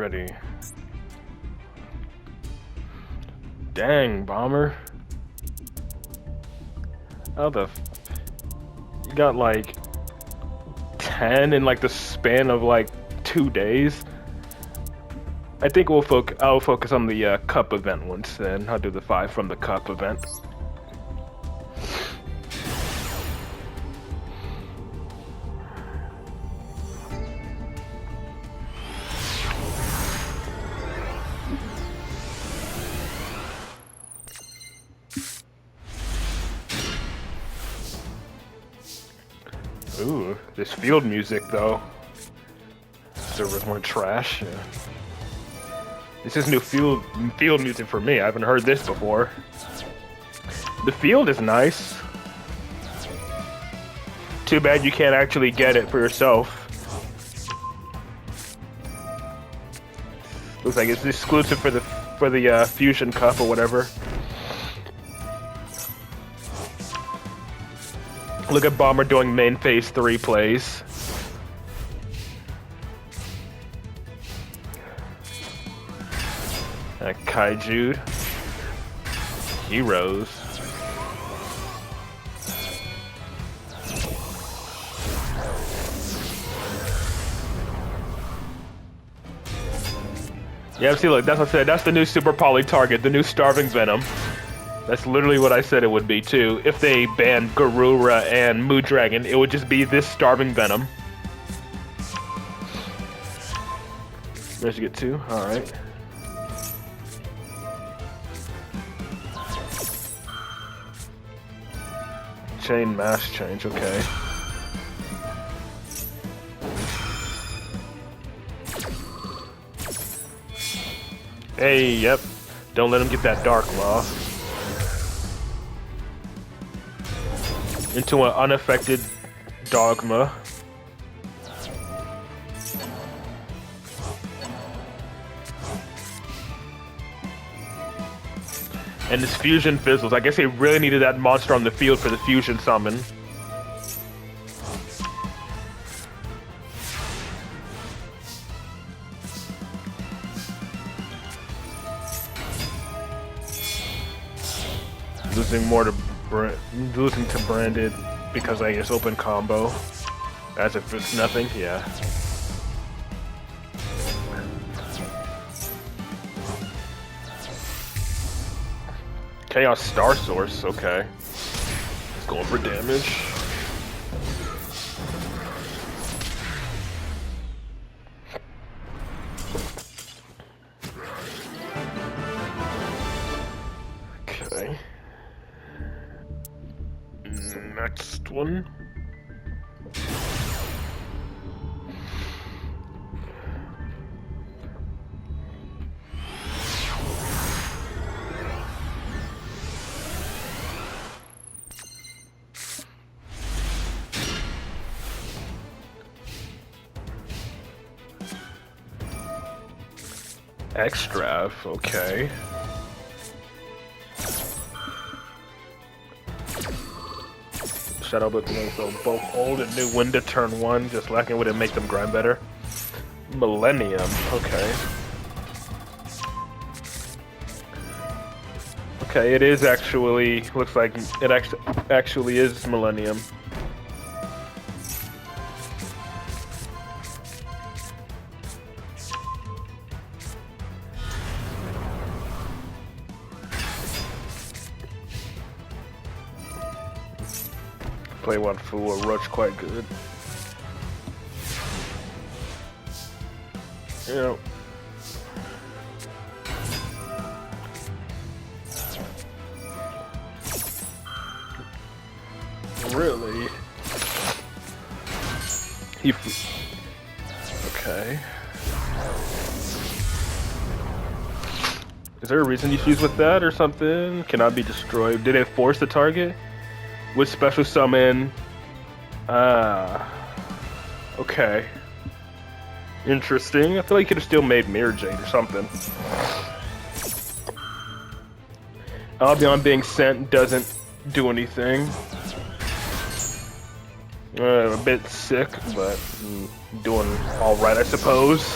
Alrighty. Dang, Bomber. How the you got like 10 in like the span of like 2 days? I think I'll focus on the cup event once then. I'll do the 5 from the cup event. Ooh, this field music though. Servers weren't trash. Yeah. This is new field music for me. I haven't heard this before. The field is nice. Too bad you can't actually get it for yourself. Looks like it's exclusive for the Fusion Cup or whatever. Look at Bomber doing main phase 3 plays. Kaiju. Heroes. Yeah, see, look, that's what I said. That's the new Super Poly target, the new Starving Venom. That's literally what I said it would be, too. If they banned Garura and Moon Dragon, it would just be this Starving Venom. Managed to get 2? Alright. Chain mass change, okay. Hey, yep. Don't let him get that Dark Law. Into an unaffected Dogma. And this fusion fizzles. I guess they really needed that monster on the field for the fusion summon. Losing to Branded because I guess open combo. As if it's nothing, yeah. Chaos Star Source, okay. It's going for damage. Okay. Next one. Extra, okay. Shadow Book so both old and new win to turn 1, just lacking would it make them grind better. Millennium, okay. Okay, it is actually, looks like it actually is Millennium. Play one fool or Roach quite good. You know. Really? Okay. Is there a reason you fuse with that or something? Cannot be destroyed. Did it force the target? With special summon. Okay. Interesting. I feel like you could have still made Mirror Jade or something. Albion being sent doesn't do anything. A bit sick, but doing alright, I suppose.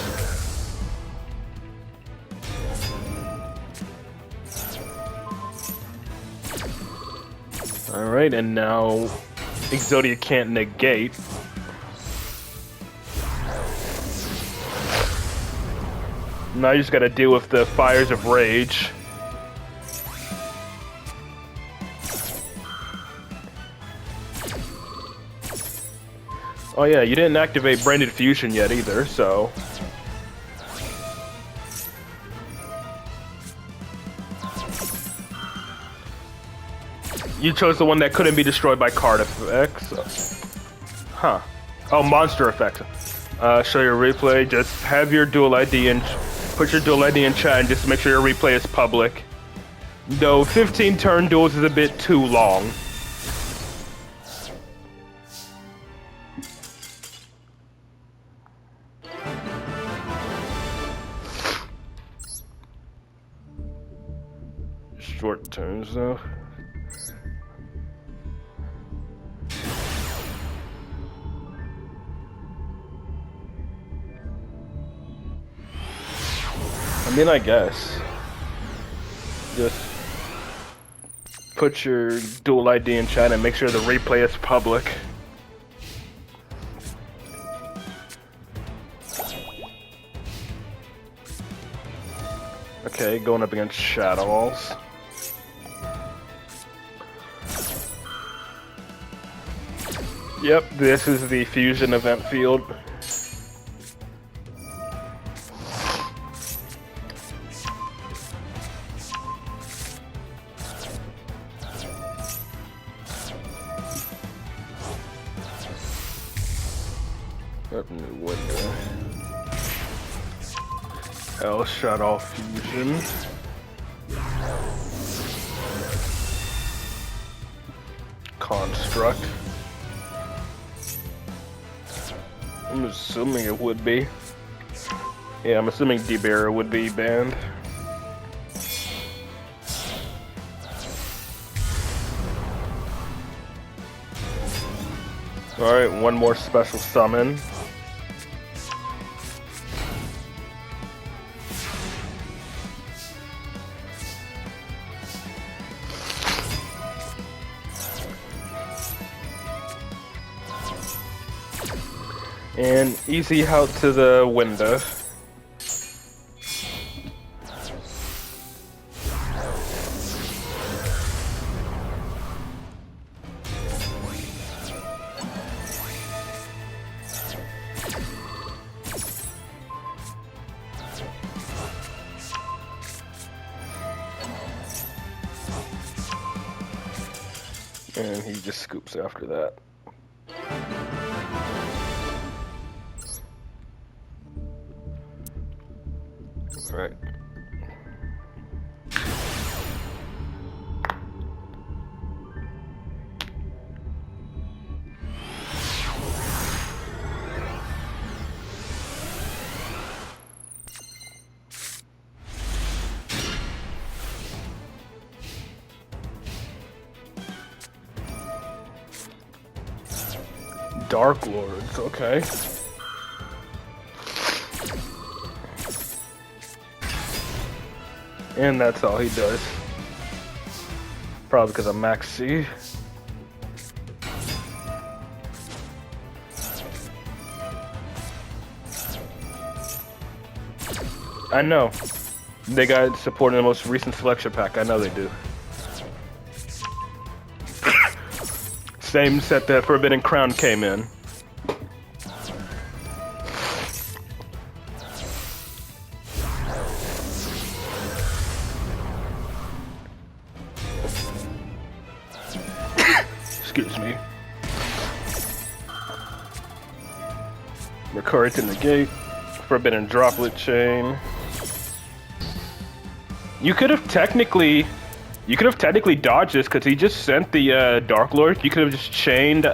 Alright, and now Exodia can't negate. Now you just gotta deal with the Fires of Rage. Oh yeah, you didn't activate Branded Fusion yet either, so... You chose the one that couldn't be destroyed by card effects. Huh. Oh, monster effects. Show your replay. Just have your dual ID and put your dual ID in chat and just make sure your replay is public. Though 15 turn duels is a bit too long. Short turns though. I mean, I guess. Just put your dual ID in chat and make sure the replay is public. Okay, going up against Shadow Walls. Yep, this is the Fusion event field. Up new window. L shut off fusion. Construct. I'm assuming it would be. Yeah, I'm assuming D-Bearer would be banned. Alright, one more special summon. And easy out to the window. And he just scoops after that. Right. Dark Lords, okay. And that's all he does. Probably because I'm Max C. I know. They got support in the most recent selection pack. I know they do. Same set that Forbidden Crown came in. Excuse me. Recurrent in the gate. Forbidden Droplet Chain. You could have technically dodged this because he just sent the Dark Lord. You could have just chained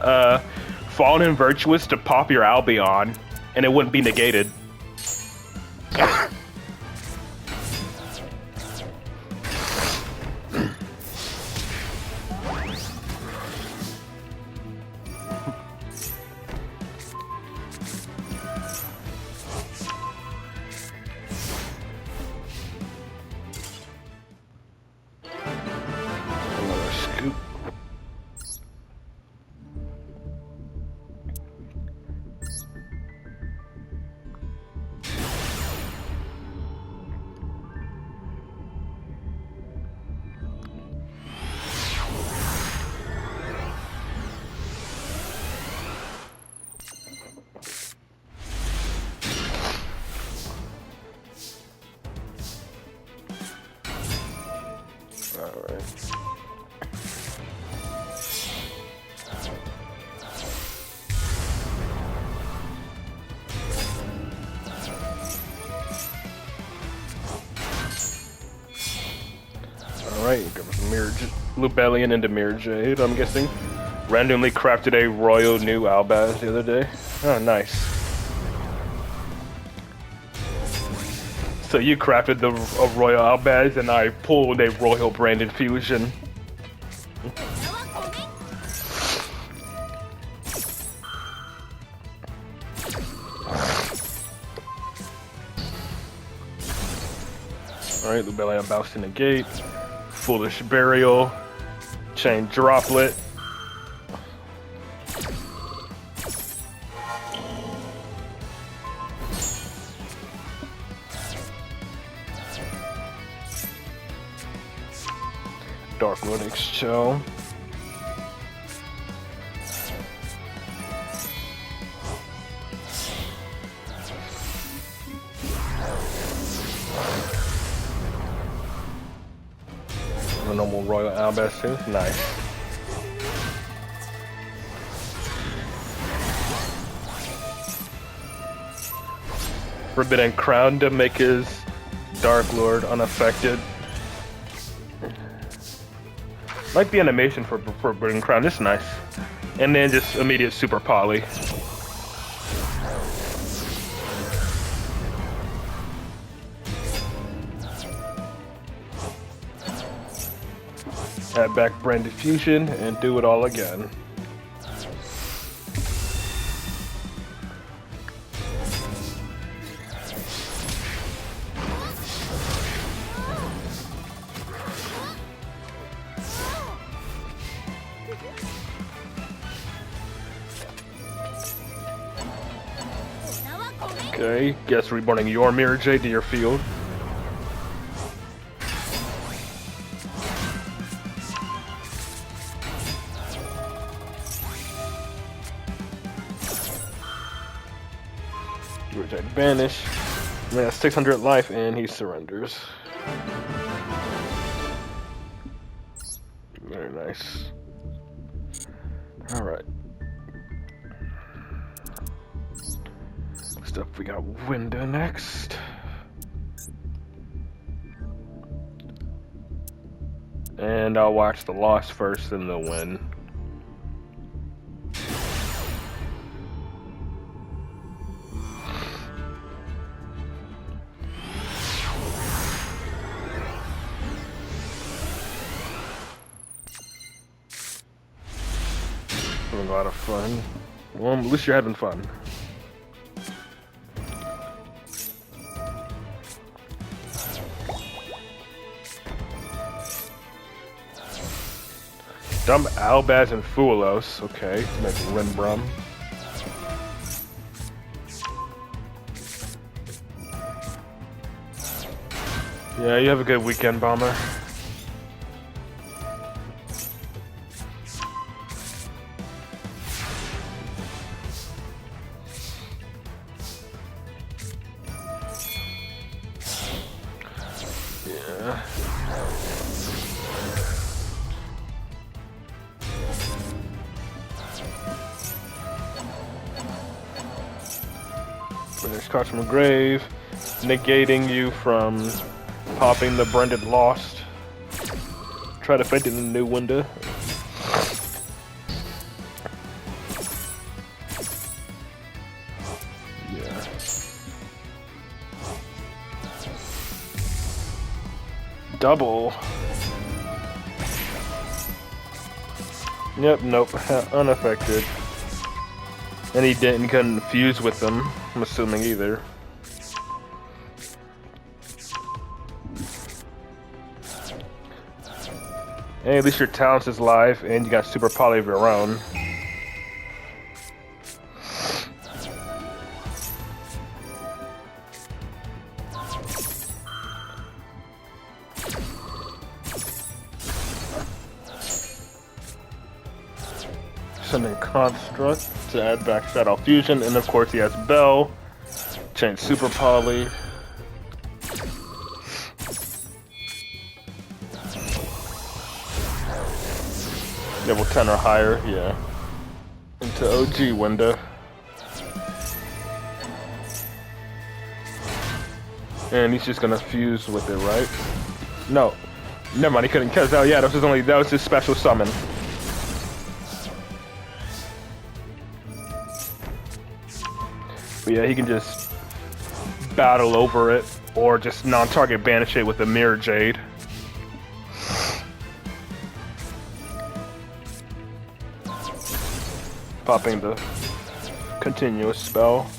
Fallen and Virtuous to pop your Albion, and it wouldn't be negated. Lubellion into Mirror Jade, I'm guessing. Randomly crafted a royal new Albaz the other day. Oh, nice. So you crafted a royal Albaz and I pulled a royal branded fusion. Alright, Lubellion bounced in the gate. Foolish Burial. Chain Droplet. Dark Lord Shell. A normal Royal Albaz too. Nice. Forbidden Crown to make his Dark Lord unaffected. Like the animation for Forbidden Crown, it's nice. And then just immediate super poly. Add back Branded Fusion and do it all again. Okay, guess reborning your Mirror Jade to your field. Mirror Jade banish. He has 600 life and he surrenders. Very nice. Alright. Next up, we got Window next. And I'll watch the loss first and the win. Having a lot of fun. Well, at least you're having fun. Dump Albaz and Fuelos, okay, to make Rinbrum. Yeah, you have a good weekend, Bomber. Yeah. Finish cards from a grave, negating you from popping the Branded Lost. Try to fight in the new window. Yeah. Double. Yep, nope, unaffected. And he couldn't fuse with them, I'm assuming either. Hey, at least your talents is live, and you got super poly of your own. Sending Construct to add back Shadow Fusion, and of course he has Bell. Change Super Poly. Level 10 or higher, yeah. Into OG window. And he's just gonna fuse with it, right? No. Never mind, he couldn't catch that. Yeah, that was his special summon. But yeah, he can just battle over it, or just non-target banish it with a Mirror Jade. Popping the continuous spell.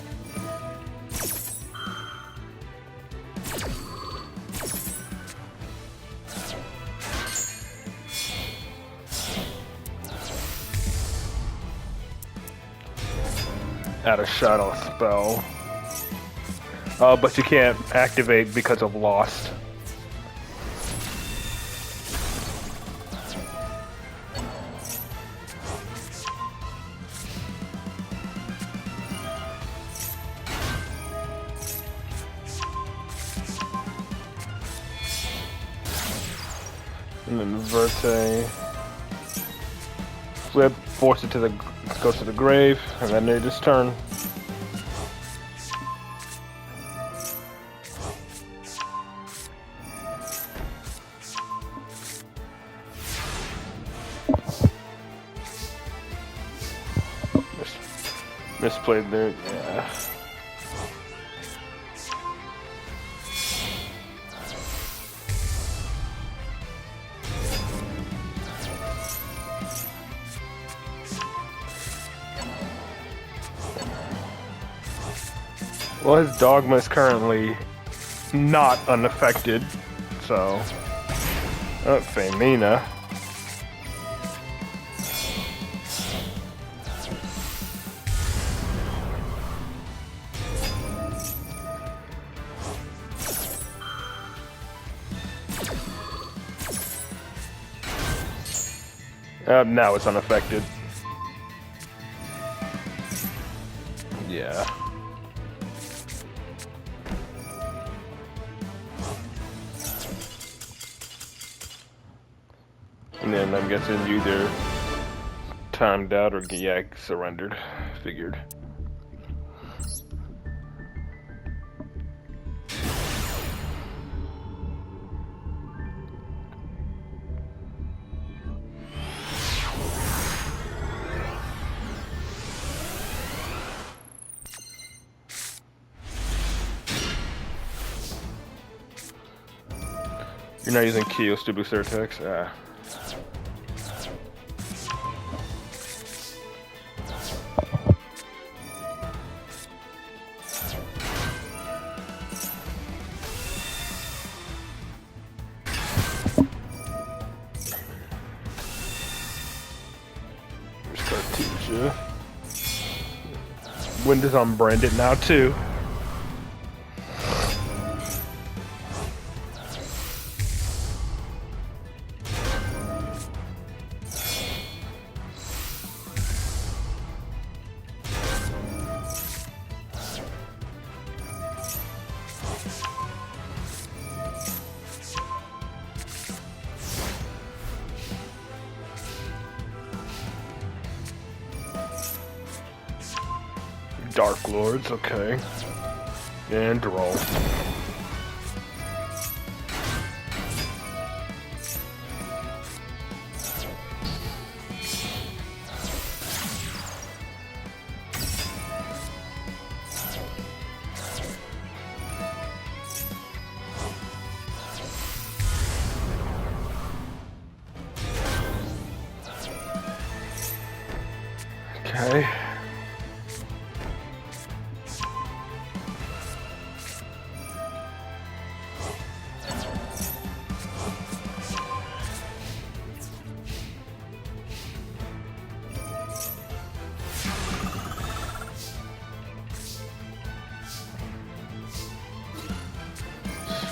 Add a shadow spell. But you can't activate because of Lost. And then Verte. Flip, force it to the goes to the grave, and then they just turn. Misplayed there, yeah. Well, his Dogma is currently not unaffected, so... Oh, Femina. Now it's unaffected. Yeah. And then I'm guessing you either timed out or yeah, surrendered. Figured. You're not using Kios to boost their attacks? Ah. There's Cartesia. Wind is unbranded now too. Dark Lords, okay. And draw. Okay.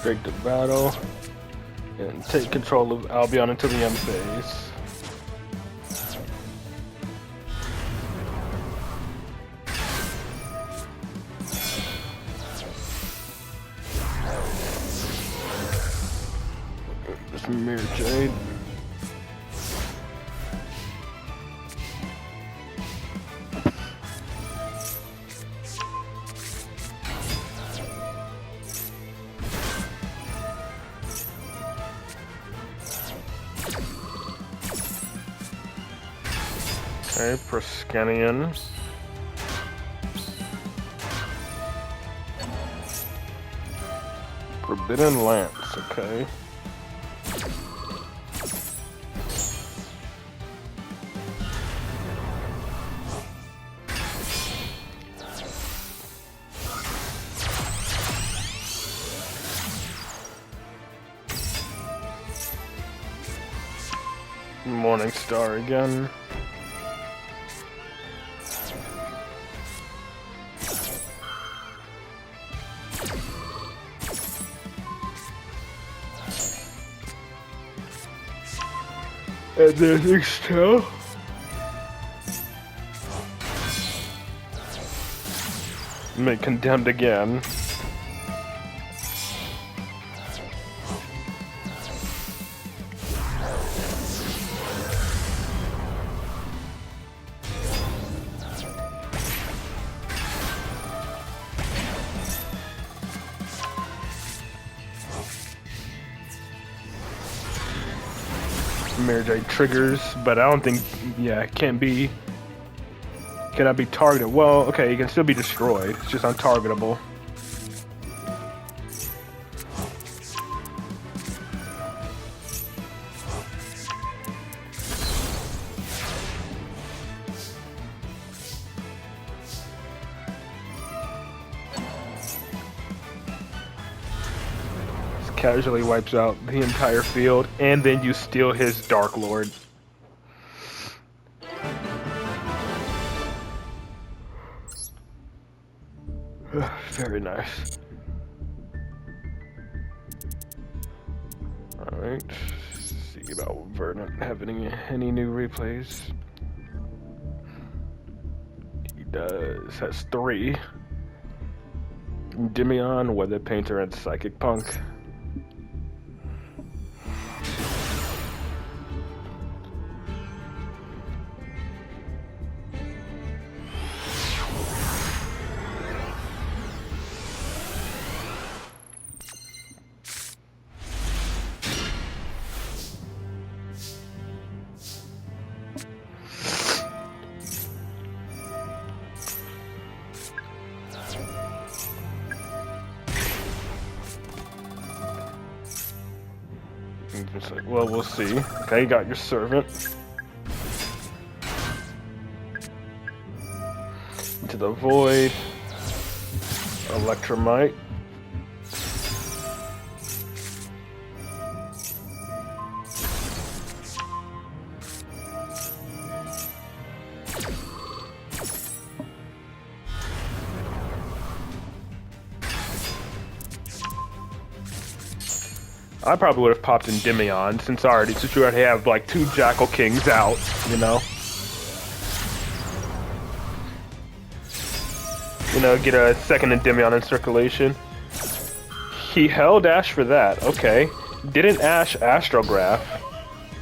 Straight to battle and take control of Albion until the end phase. Just Mirror Jade. Okay, Proskenian. Forbidden Lance, okay. Morning Star again. And then X-Tail. Make Condemned again. Mirror triggers, but I don't think, yeah, it can't be, cannot be targeted. Well, okay, it can still be destroyed, it's just untargetable. Casually wipes out the entire field, and then you steal his Dark Lord. Very nice. Alright, see about Verdant having any new replays. He does, has 3. Endymion, Weather Painter, and Psychic Punk. Just like, well, we'll see. Okay, you got your servant. Into the void. Electromite. I probably would have popped Endymion since you already have like 2 Jackal Kings out, you know? You know, get a second Endymion in circulation. He held Ash for that, okay. Didn't Ash Astrograph?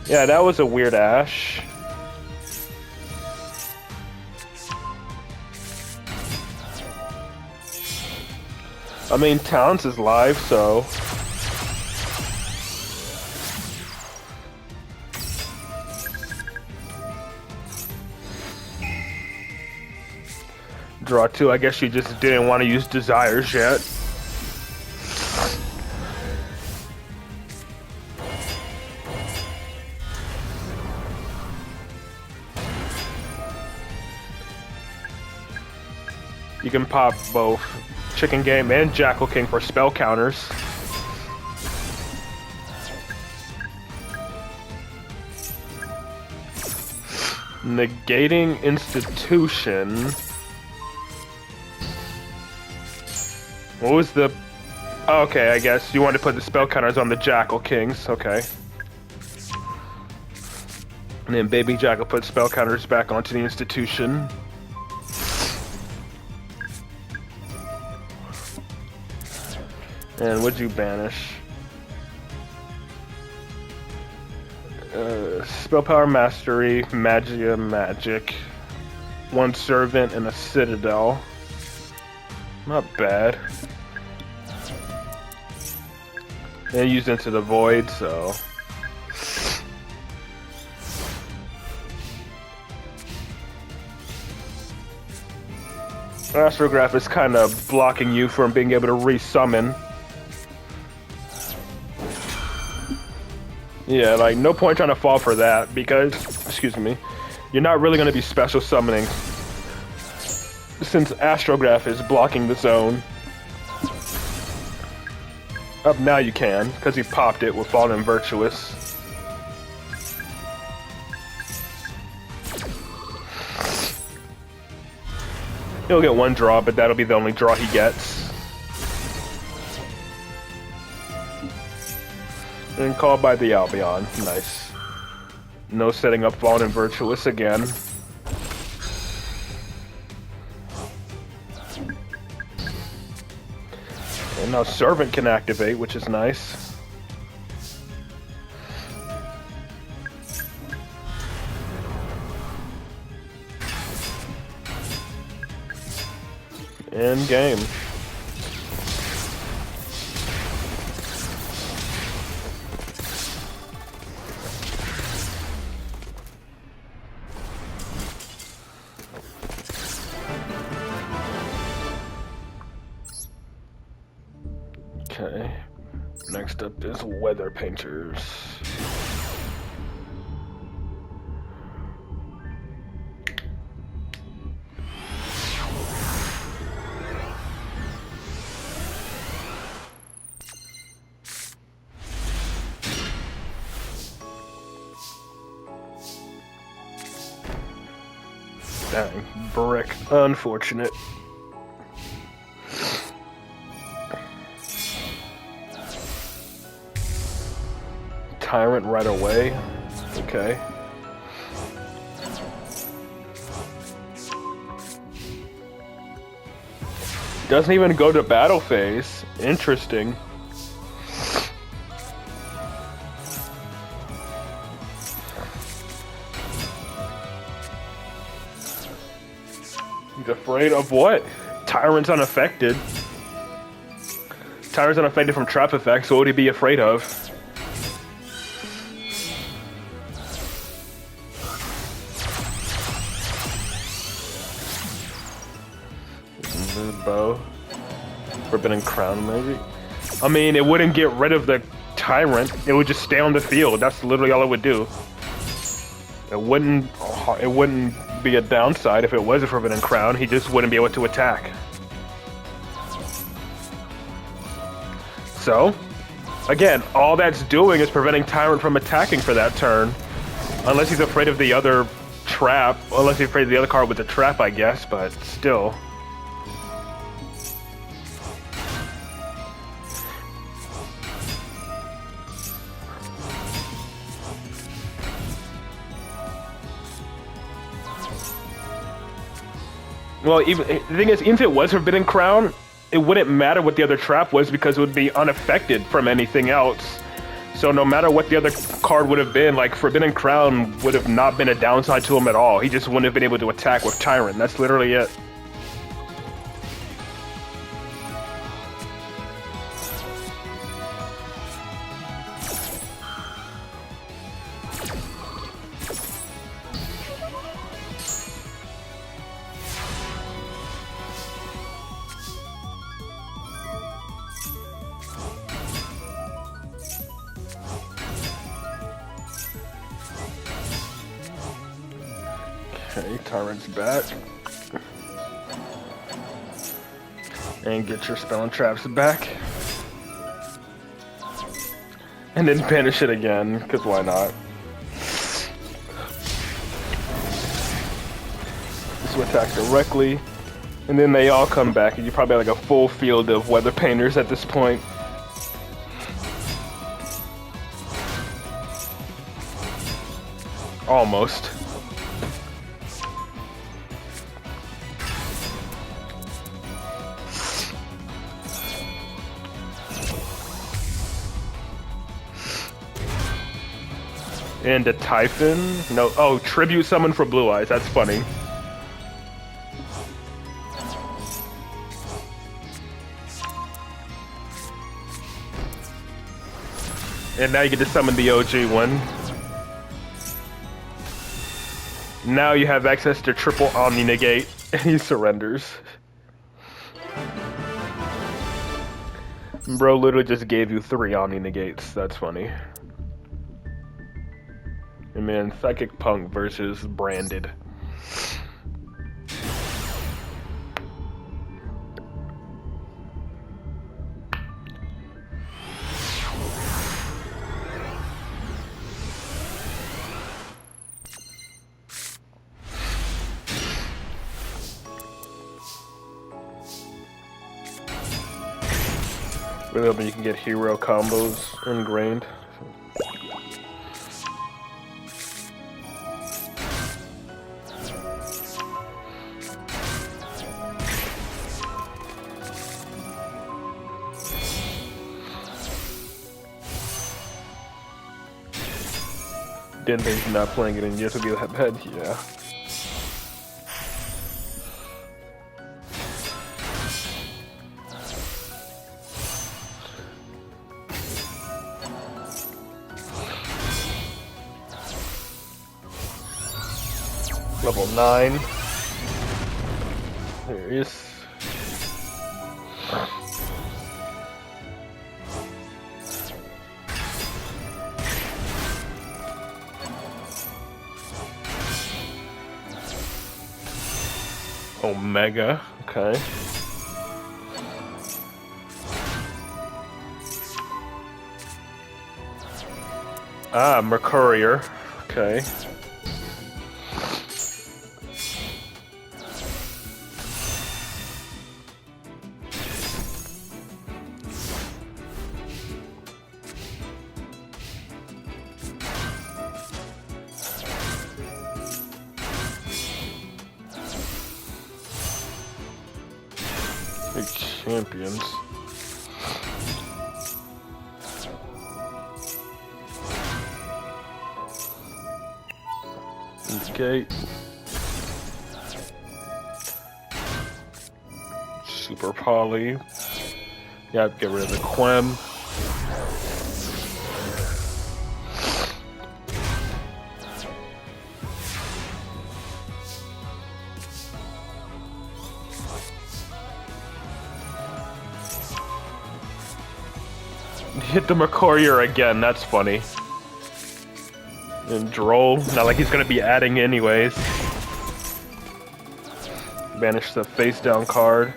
Yeah, that was a weird Ash. I mean, Towns is live, so... Draw 2, I guess you just didn't want to use Desires yet. You can pop both Chicken Game and Jackal King for spell counters. Negating Institution. What was the... Okay, I guess you wanted to put the spell counters on the Jackal Kings, okay. And then Baby Jackal put spell counters back onto the Institution. And what'd you banish? Spell Power Mastery, Magia Magic, 1 Servant, and a Citadel. Not bad. And used Into the Void, so... Astrograph is kind of blocking you from being able to resummon. Yeah, like, no point trying to fall for that, because, excuse me, you're not really going to be special summoning, since Astrograph is blocking the zone. Up now you can, because he popped it with Fallen Virtuous. He'll get one draw, but that'll be the only draw he gets. And called by the Albion. Nice. No setting up Fallen Virtuous again. And now Servant can activate, which is nice. End game. Okay. Next up is Weather Painters. Dang, brick. Unfortunate. Tyrant right away. Okay. Doesn't even go to battle phase. Interesting. He's afraid of what? Tyrant's unaffected. Tyrant's unaffected from trap effects, so what would he be afraid of? Bow. Forbidden Crown, maybe? I mean, it wouldn't get rid of the Tyrant. It would just stay on the field. That's literally all it would do. It wouldn't be a downside if it was a Forbidden Crown. He just wouldn't be able to attack. So, again, all that's doing is preventing Tyrant from attacking for that turn. Unless he's afraid of the other trap. Unless he's afraid of the other card with the trap, I guess, but still. Well, the thing is, even if it was Forbidden Crown, it wouldn't matter what the other trap was because it would be unaffected from anything else. So no matter what the other card would have been, like Forbidden Crown would have not been a downside to him at all. He just wouldn't have been able to attack with Tyrant. That's literally it. Okay, Tyrant's back. And get your spell and traps back. And then banish it again, because why not? This will attack directly. And then they all come back, and you probably have like a full field of Weather Painters at this point. Almost. And a Typhon? No. Oh, Tribute Summon for Blue Eyes. That's funny. And now you get to summon the OG one. Now you have access to triple Omni Negate, and he surrenders. Bro literally just gave you 3 Omni negates. That's funny. And man, Psychic Punk versus Branded. Really hoping you can get hero combos ingrained. Didn't think not playing it in years would be that bad, yeah. Level 9. There he is. Omega, okay. Ah, Mercurier, okay. Big champions. Indicate. Super Poly. Yeah, get rid of the Quem. Hit the Mercurier again, that's funny. And Droll, not like he's gonna be adding anyways. Banish the face down card.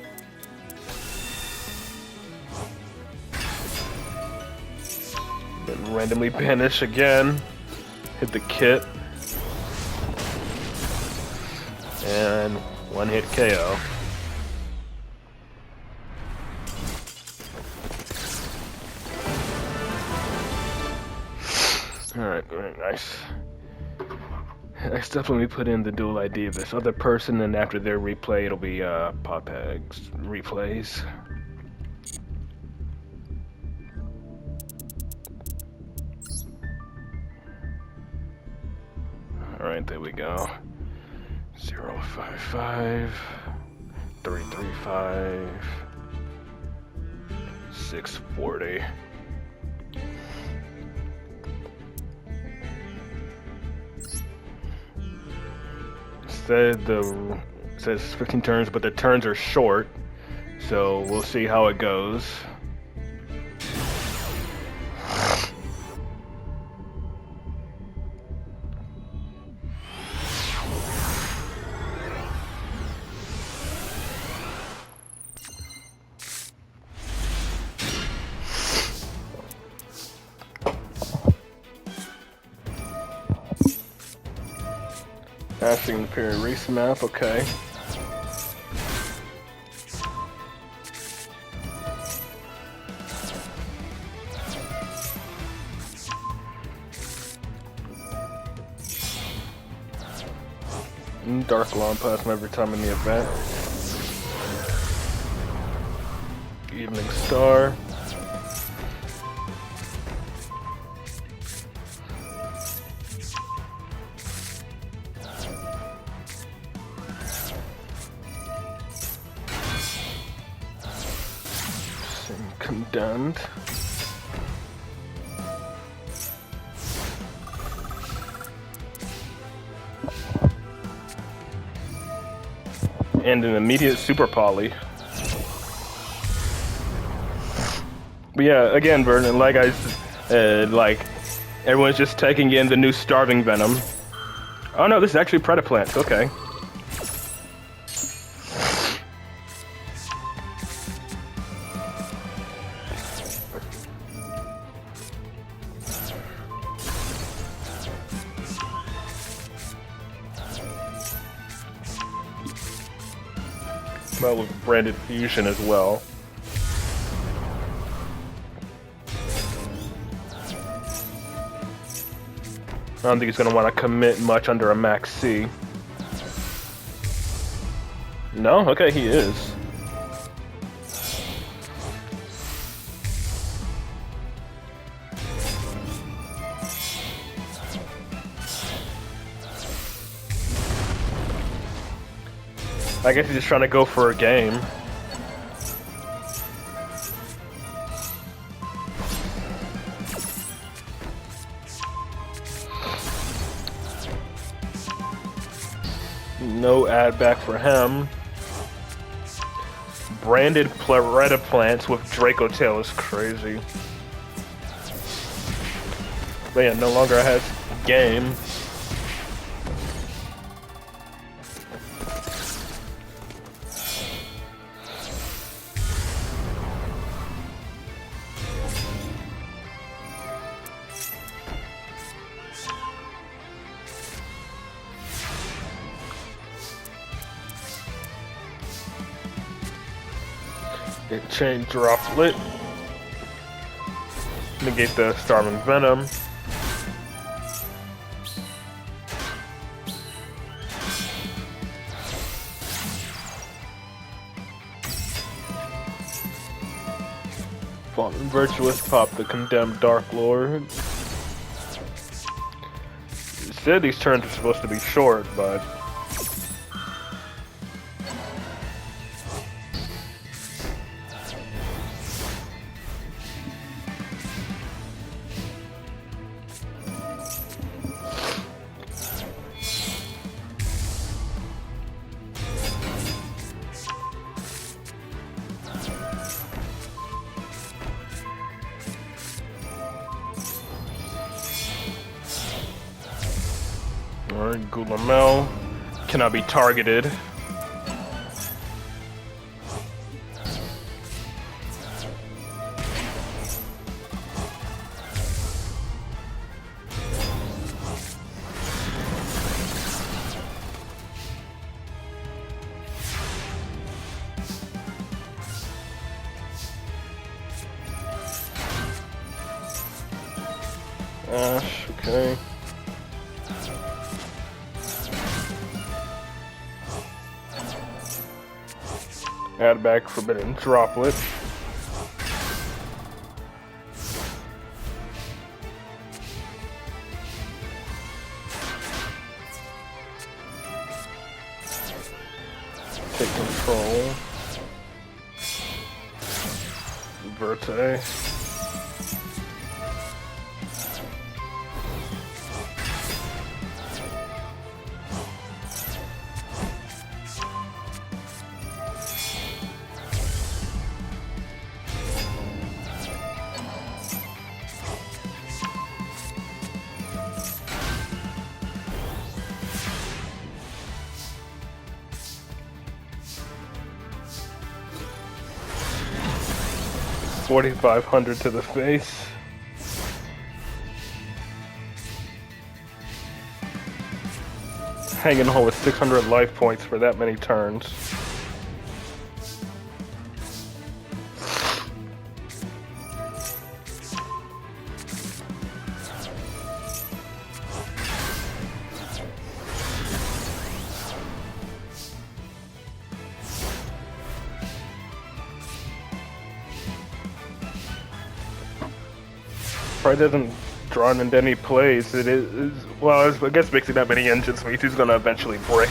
Then randomly banish again. Hit the kit. And 1-hit KO. Alright, nice. I definitely put in the dual ID of this other person, and after their replay, it'll be Popeg's replays. Alright, there we go. 055 335 640. Says 15 turns, but the turns are short, so we'll see how it goes. Passing the period race map, okay. Dark Lawn Plasma every time in the event. Evening Star. Condemned. And an immediate Super Poly. But yeah, again, Vernon, like I said, like everyone's just taking in the new starving venom. Oh no, this is actually Predaplants. Okay. Well, with branded fusion as well. I don't think he's going to want to commit much under a max C. No? Okay, he is. I guess he's just trying to go for a game. No add back for him. Branded Predaplants with Draco Tail is crazy. But yeah, no longer has game. Chain Droplet. Negate the Starving Venom. Fallen Virtuous, pop the Condemned Dark Lord. You said these turns are supposed to be short, but Alright, Gulamel cannot be targeted. Ash, okay. Add back Forbidden Droplet. Take control. Verte. $4,500 to the face. Hanging hole with 600 life points for that many turns. Probably doesn't draw into any plays. It is well, I guess mixing that many engines means he's gonna eventually brick.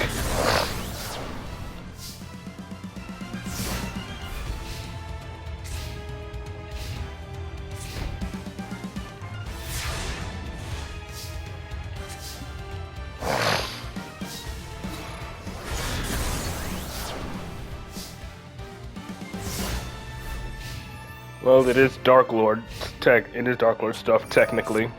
Well, it is Dark Lord tech. It is Dark Lord stuff technically.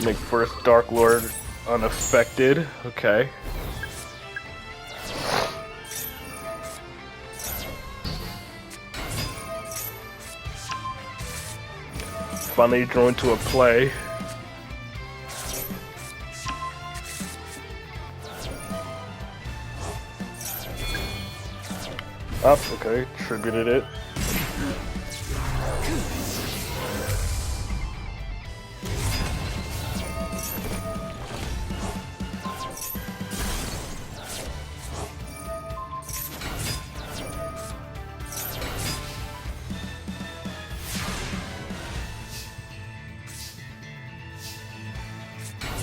Make first Dark Lord unaffected. Okay. Finally drawn to a play. Up, okay, tributed it.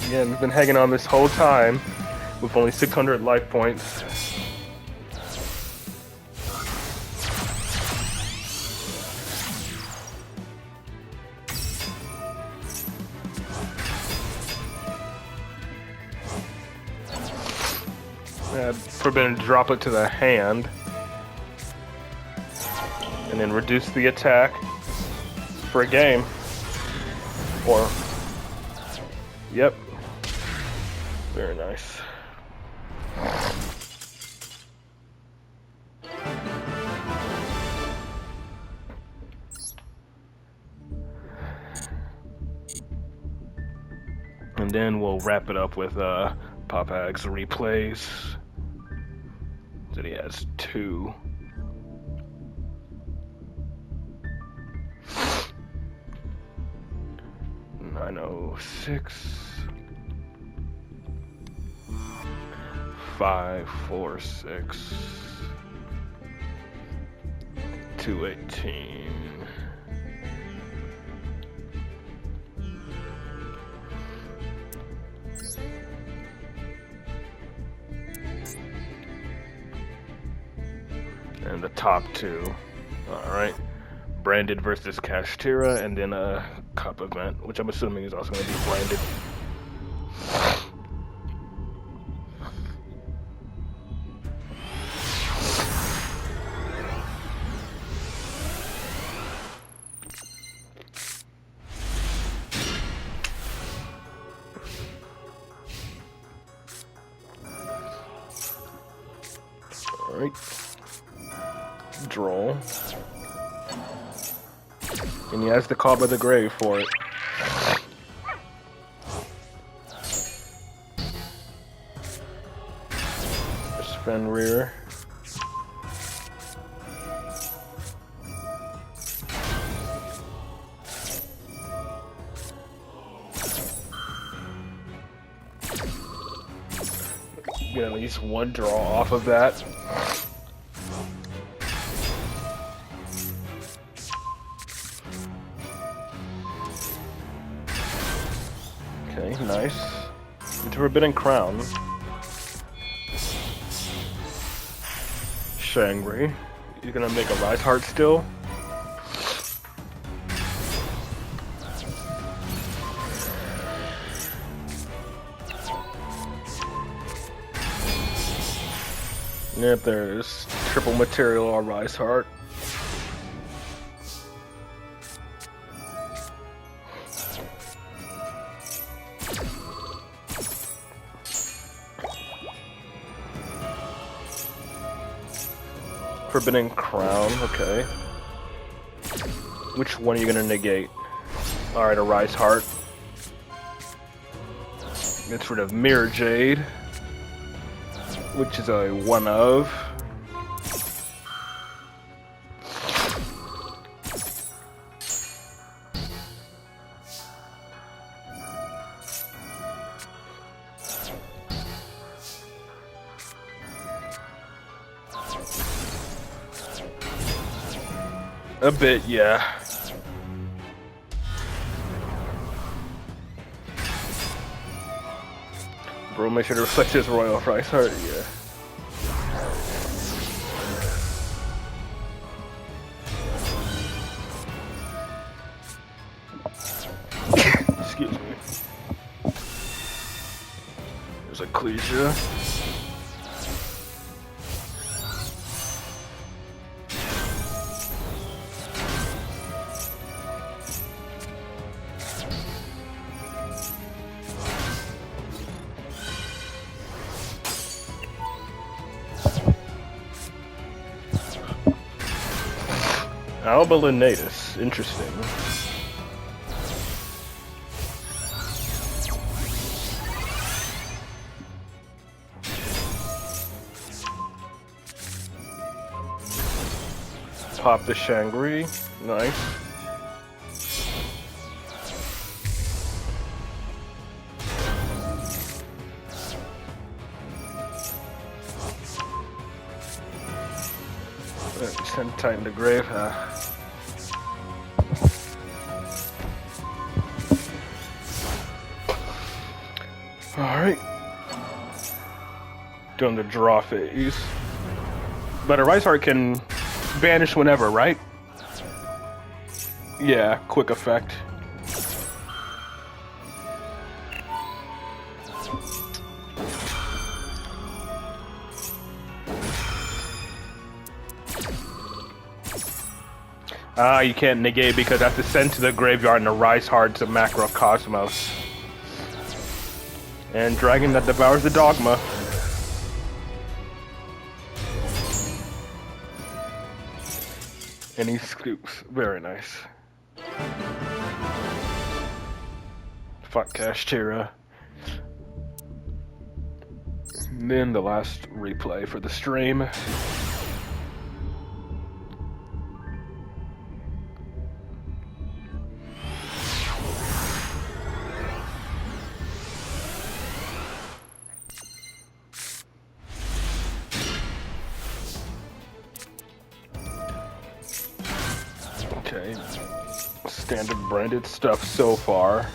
Again, been hanging on this whole time with only 600 life points. Forbidden Droplet to the hand. And then reduce the attack for a game. Or, yep. Very nice. And then we'll wrap it up with Popag's replays. That he has 2. $906. 546. 218. And the top 2. Alright. Branded versus Kashtira, and then a cup event, which I'm assuming is also going to be branded. Alright. Draw. And he has the Call by the Grave for it. Fenrir. Get at least one draw off of that. Okay, nice. Into Forbidden Crown. Shangri. He's gonna make a Rise Heart still. Yep, there's triple material or Rise Heart. Forbidden Crown, okay. Which one are you gonna negate? Alright, a Rise Heart. Gets rid of Mirror Jade, which is a 1 of. A bit, yeah. Bro, make sure to reflect his Royal Rise Heart, yeah. Excuse me. There's Ecclesia. Albalinatus. Interesting. Pop the Shangri. Nice. Send Titan to grave, huh? Alright. Doing the draw phase. But a Rice Heart can banish whenever, right? Yeah, quick effect. Ah, you can't negate because that's to send to the graveyard and the Rise Heart's a Macrocosmos. And Dragon that devours the Dogma. And he scoops. Very nice. Fuck Kashtira. And then the last replay for the stream. Okay, standard branded stuff so far.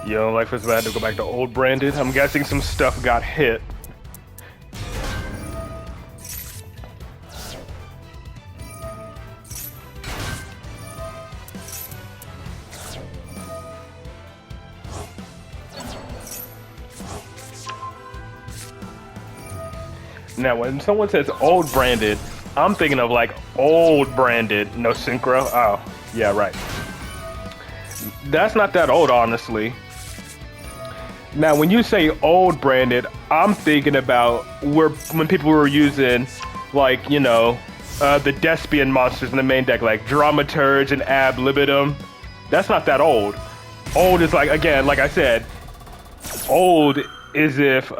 Yo, life is bad to go back to old branded. I'm guessing some stuff got hit. Now, when someone says old branded, I'm thinking of like old branded, no synchro. Oh, yeah, right. That's not that old, honestly. Now, when you say old branded, I'm thinking about when people were using, like, you know, the Despian monsters in the main deck, like Dramaturge and Ab Libitum. That's not that old. Old is like, again, like I said, old is if,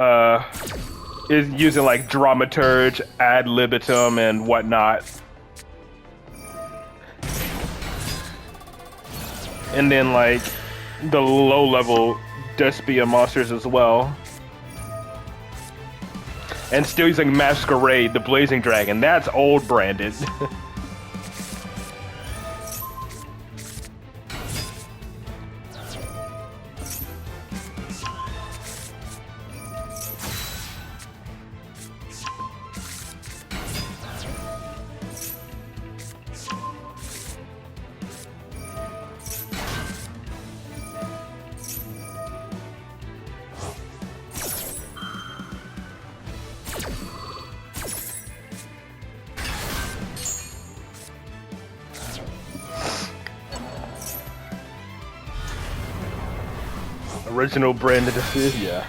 is using like Dramaturge, Ad Libitum, and whatnot. And then like the low level Despia monsters as well. And still using Masquerade, the Blazing Dragon. That's old branded. Original branded, yeah.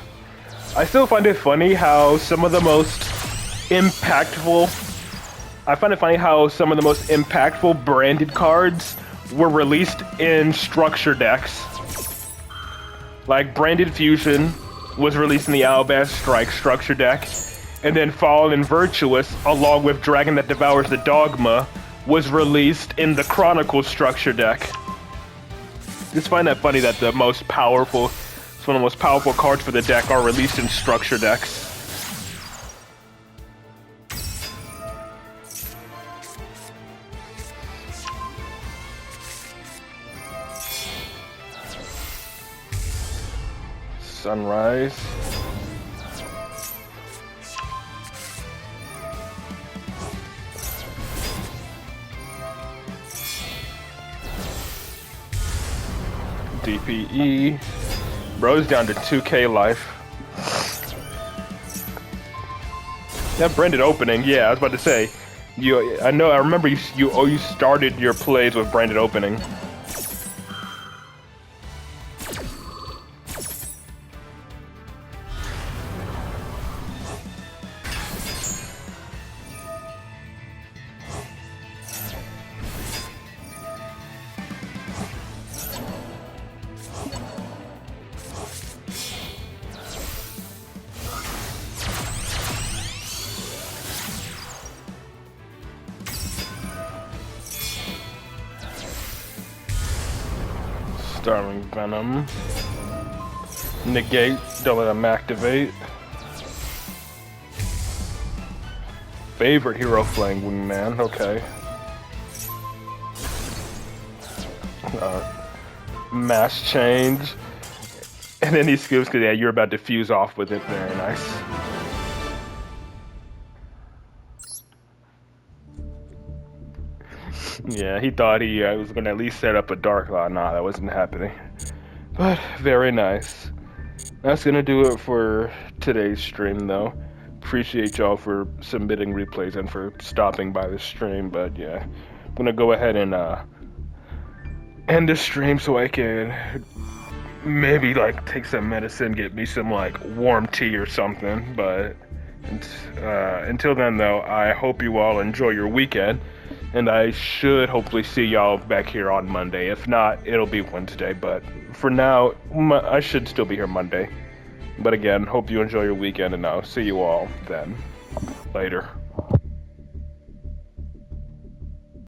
I still find it funny how some of the most impactful branded cards were released in structure decks. Like Branded Fusion was released in the Alabast Strike structure deck, and then Fallen and Virtuous, along with Dragon that Devours the Dogma, was released in the Chronicle structure deck. Just find that funny that one of the most powerful cards for the deck are released in structure decks. Sunrise. DPE. Bro's down to 2K life. That branded opening, yeah, I was about to say. I remember you started your plays with branded opening. Starving Venom. Negate, don't let him activate. Favorite hero flying wingman, okay. Mass change. And then he scoops because yeah, you're about to fuse off with it. Very nice. Yeah, he thought he was going to at least set up a Dark Law. Nah, that wasn't happening. But, very nice. That's going to do it for today's stream, though. Appreciate y'all for submitting replays and for stopping by the stream. But, yeah, I'm going to go ahead and end the stream so I can maybe, like, take some medicine, get me some, like, warm tea or something. But until then, though, I hope you all enjoy your weekend. And I should hopefully see y'all back here on Monday. If not, it'll be Wednesday. But for now, I should still be here Monday. But again, hope you enjoy your weekend, and I'll see you all then. Later.